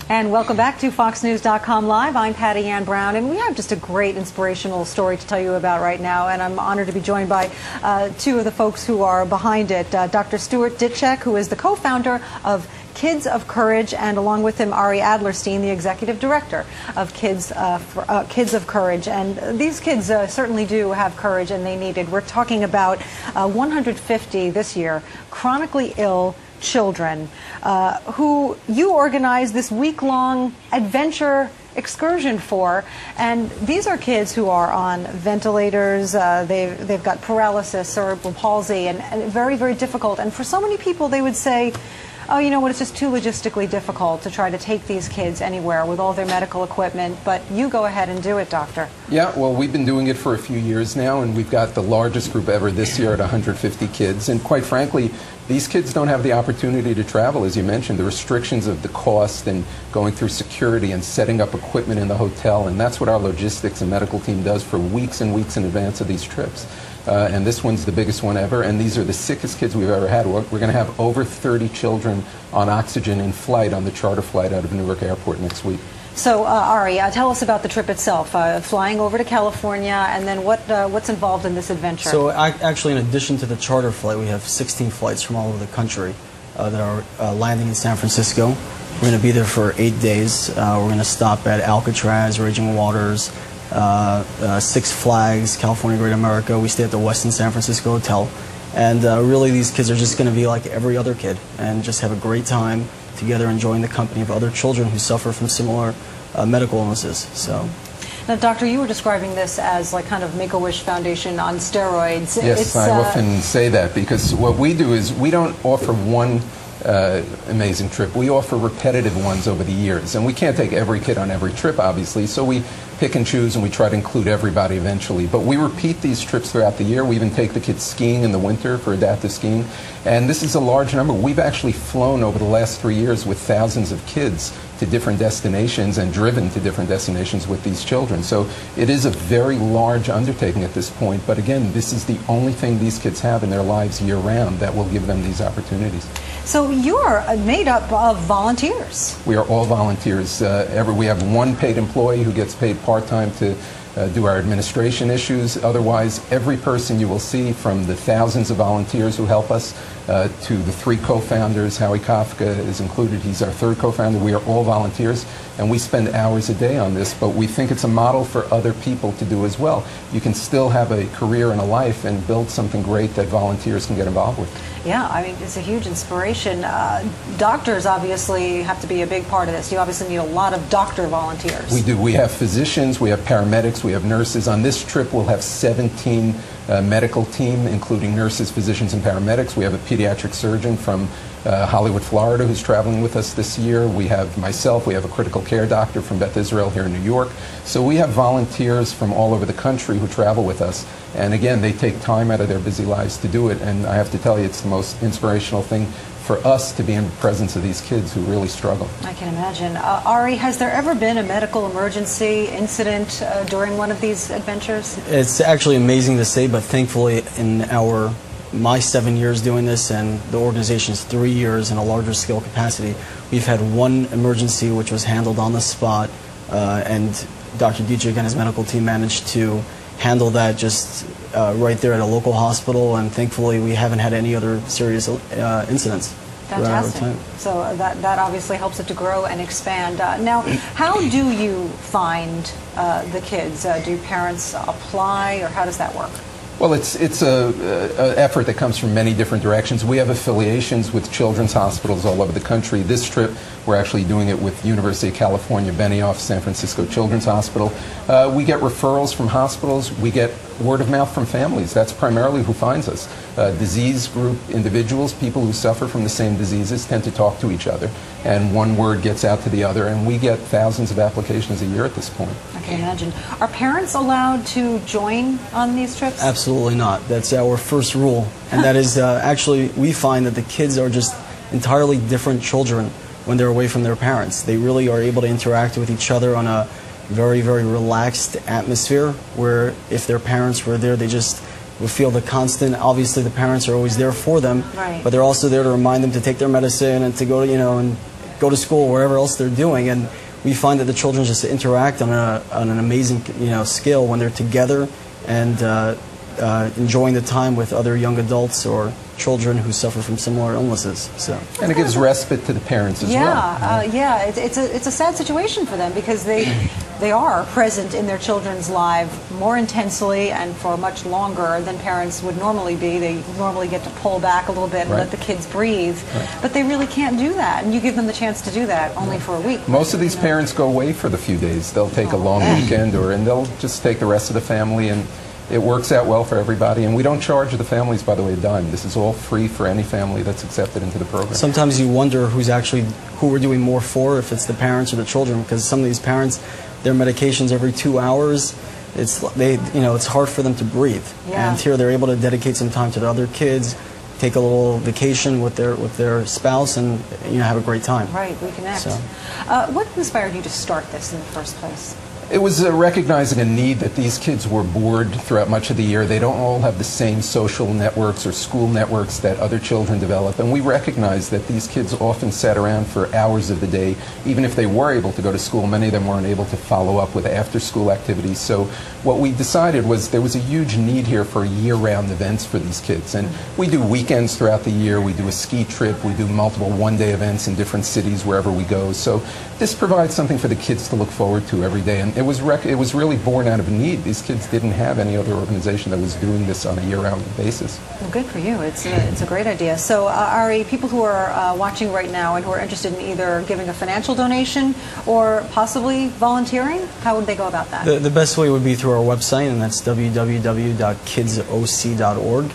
And welcome back to FoxNews.com Live. I'm Patty Ann Brown, and we have just a great inspirational story to tell you about right now. And I'm honored to be joined by two of the folks who are behind it. Dr. Stuart Ditchek, who is the co-founder of Kids of Courage, and along with him, Ari Adlerstein, the executive director of Kids of Courage. And these kids certainly do have courage, and they need it. We're talking about 150 this year chronically ill children who you organized this week-long adventure excursion for, and these are kids who are on ventilators. They've got paralysis, cerebral palsy, and very, very difficult. And for so many people, they would say, oh, you know what, it's just too logistically difficult to try to take these kids anywhere with all their medical equipment, but you go ahead and do it, Doctor. Yeah, well, we've been doing it for a few years now, and we've got the largest group ever this year at 150 kids, and quite frankly, these kids don't have the opportunity to travel, as you mentioned. The restrictions of the cost and going through security and setting up equipment in the hotel, and that's what our logistics and medical team does for weeks and weeks in advance of these trips. And this one's the biggest one ever, and these are the sickest kids we've ever had. We're going to have over 30 children on oxygen in flight on the charter flight out of Newark Airport next week. So, Ari, tell us about the trip itself, flying over to California, and then what's involved in this adventure? So, actually, in addition to the charter flight, we have 16 flights from all over the country that are landing in San Francisco. We're going to be there for 8 days. We're going to stop at Alcatraz, Raging Waters, Six Flags, California Great America. We stay at the Westin San Francisco Hotel. And really, these kids are just going to be like every other kid and just have a great time together, enjoying the company of other children who suffer from similar medical illnesses. So. Now, Doctor, you were describing this as like kind of Make-A-Wish Foundation on steroids. Yes, I often say that because what we do is we don't offer one amazing trip. We offer repetitive ones over the years, and we can't take every kid on every trip, obviously, so we pick and choose and we try to include everybody eventually. But we repeat these trips throughout the year. We even take the kids skiing in the winter for adaptive skiing, and this is a large number. We've actually flown over the last 3 years with thousands of kids to different destinations and driven to different destinations with these children. So it is a very large undertaking at this point, but again, this is the only thing these kids have in their lives year-round that will give them these opportunities. So you're made up of volunteers. We are all volunteers. We have one paid employee who gets paid part-time to do our administration issues. Otherwise, every person you will see, from the thousands of volunteers who help us to the 3 co-founders, Howie Kafka is included, he's our 3rd co-founder. We are all volunteers, and we spend hours a day on this, but we think it's a model for other people to do as well. You can still have a career and a life and build something great that volunteers can get involved with. Yeah, I mean, it's a huge inspiration. Doctors obviously have to be a big part of this. You obviously need a lot of doctor volunteers. We do. We have physicians, we have paramedics, we have nurses. On this trip, we'll have 17 medical team, including nurses, physicians, and paramedics. We have a pediatric surgeon from Hollywood, Florida, who's traveling with us this year. We have myself, we have a critical care doctor from Beth Israel here in New York. So we have volunteers from all over the country who travel with us. And again, they take time out of their busy lives to do it. And I have to tell you, it's the most inspirational thing for us to be in the presence of these kids who really struggle. I can imagine. Ari, has there ever been a medical emergency incident during one of these adventures? It's actually amazing to say, but thankfully in my 7 years doing this and the organization's 3 years in a larger scale capacity, we've had one emergency which was handled on the spot, and Dr. Ditchek and his medical team managed to handle that just right there at a local hospital, and thankfully we haven't had any other serious incidents. Fantastic. So that obviously helps it to grow and expand. Now, how do you find the kids? Do parents apply, or how does that work? Well, it's an effort that comes from many different directions. We have affiliations with children's hospitals all over the country. This trip, we're actually doing it with University of California, Benioff, San Francisco Children's Hospital. We get referrals from hospitals. We get word of mouth from families. That's primarily who finds us. Disease group individuals, people who suffer from the same diseases, tend to talk to each other, and one word gets out to the other, and we get thousands of applications a year at this point. I can imagine. Are parents allowed to join on these trips? Absolutely not. That's our first rule, and that is actually, we find that the kids are just entirely different children when they're away from their parents. They really are able to interact with each other on a very, very relaxed atmosphere, where if their parents were there, they just would feel the constant, obviously the parents are always there for them, right, but they're also there to remind them to take their medicine and to go to, and go to school, wherever else they're doing, and we find that the children just interact on an amazing scale when they're together and enjoying the time with other young adults or children who suffer from similar illnesses. So. And it gives respite to the parents as well. Yeah, it's a sad situation for them because they are present in their children's life more intensely and for much longer than parents would normally be. They normally get to pull back a little bit and let the kids breathe, but they really can't do that. And you give them the chance to do that only for a week. Most of these parents go away for the few days. They'll take a long weekend, and they'll just take the rest of the family, and it works out well for everybody. And we don't charge the families, by the way, a dime. This is all free for any family that's accepted into the program. Sometimes you wonder who we're doing more for, if it's the parents or the children, because some of these parents, their medications every 2 hours, it's hard for them to breathe. And here they're able to dedicate some time to the other kids, take a little vacation with their spouse, and have a great time. Right, reconnect. So. What inspired you to start this in the first place? It was recognizing a need that these kids were bored throughout much of the year. They don't all have the same social networks or school networks that other children develop. And we recognized that these kids often sat around for hours of the day. Even if they were able to go to school, many of them weren't able to follow up with after-school activities. So what we decided was there was a huge need here for year-round events for these kids. And we do weekends throughout the year. We do a ski trip. We do multiple one-day events in different cities wherever we go. So this provides something for the kids to look forward to every day. And it was really born out of need. These kids didn't have any other organization that was doing this on a year-round basis. Well, good for you. It's a great idea. So, Ari, people who are watching right now and who are interested in either giving a financial donation or possibly volunteering, how would they go about that? The best way would be through our website, and that's www.kidsoc.org.